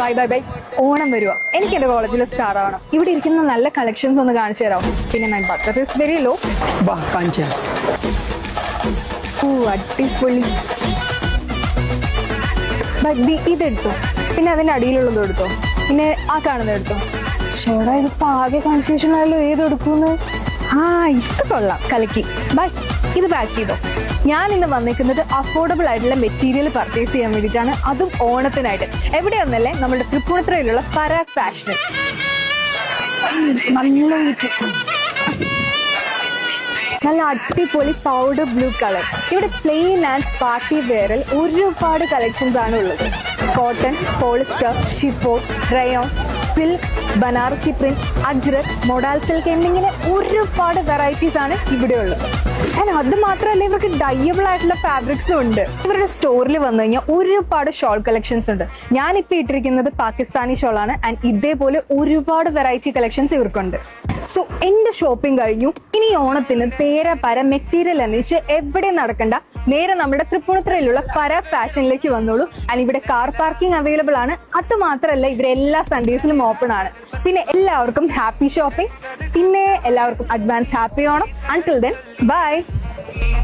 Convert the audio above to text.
Bye bye bye. Onam വരുക, എനിക്ക് എന്റെ കോളേജിൽ സ്റ്റാർ ആവണം. ഇവിടെ ഇരിക്കുന്ന നല്ല കളക്ഷൻസ് ഒന്ന് കാണിച്ചു തരാമോ? പിന്നെ my budget is very low. ഓ അടിപൊളി. ഇതെടുത്തോ, പിന്നെ അതിന്റെ അടിയിലുള്ളത് എടുത്തോ, പിന്നെ ആ കാണുന്നത് എടുത്തോ. ഷോടാ, ഇതിപ്പോ ആകെ കൺഫ്യൂഷൻ ആയല്ലോ, ഏതെടുക്കൂന്ന്. ഇത് കൊള്ളാം, കലക്കി. ബൈ, ഇത് പാക്ക് ചെയ്തോ. ഞാൻ ഇന്ന് വന്നിരിക്കുന്നത് അഫോർഡബിൾ ആയിട്ടുള്ള മെറ്റീരിയൽ പർച്ചേസ് ചെയ്യാൻ വേണ്ടിയിട്ടാണ്, അതും ഓണത്തിനായിട്ട്. എവിടെയാണെന്നല്ലേ, നമ്മുടെ തൃപ്പൂണിത്തുറയിലുള്ള പരാഗ് ഫാഷനിൽ. നല്ല അടിപൊളി പൗഡർ ബ്ലൂ കളർ. ഇവിടെ പ്ലെയിൻ ആൻഡ് പാർട്ടി വെയറിൽ ഒരുപാട് കളക്ഷൻസ് ആണ് ഉള്ളത്. Cotton, polyester, chiffon, rayon, silk, Banarasi print, ajrak, modal silk എന്നിങ്ങനെ ഒരുപാട് വെറൈറ്റീസ് ആണ് ഇവിടെ ഉള്ളത്. അത് മാത്രമല്ല, ഇവർക്ക് ഡയബിൾ ആയിട്ടുള്ള ഫാബ്രിക്സും ഉണ്ട്. ഇവരുടെ സ്റ്റോറിൽ വന്നു കഴിഞ്ഞാൽ ഒരുപാട് ഷോൾ കളക്ഷൻസ് ഉണ്ട്. ഞാനിപ്പോ ഇട്ടിരിക്കുന്നത് പാകിസ്ഥാനി ഷോൾ ആണ്. ആൻഡ് ഇതേപോലെ ഒരുപാട് വെറൈറ്റി കളക്ഷൻസ് ഇവർക്കുണ്ട്. സോ എന്റെ ഷോപ്പിംഗ് കഴിഞ്ഞു. ഇനി ഓണത്തിന് തേര പര മെറ്റീരിയൽ അന്വേഷിച്ച് എവിടെ നടക്കണ്ട, നേരെ നമ്മുടെ തൃപ്പൂണിത്തുറയിലുള്ള പരാഗ് ഫാഷനിലേക്ക് വന്നോളൂ. ആൻഡ് ഇവിടെ കാർ പാർക്കിംഗ് അവൈലബിൾ ആണ്. അത് മാത്രമല്ല, ഇവരെല്ലാ സൺഡേസിലും ഓപ്പൺ ആണ്. പിന്നെ എല്ലാവർക്കും ഹാപ്പി ഷോപ്പിംഗ്. പിന്നെ എല്ലാവർക്കും advance happy Onam. Until then bye.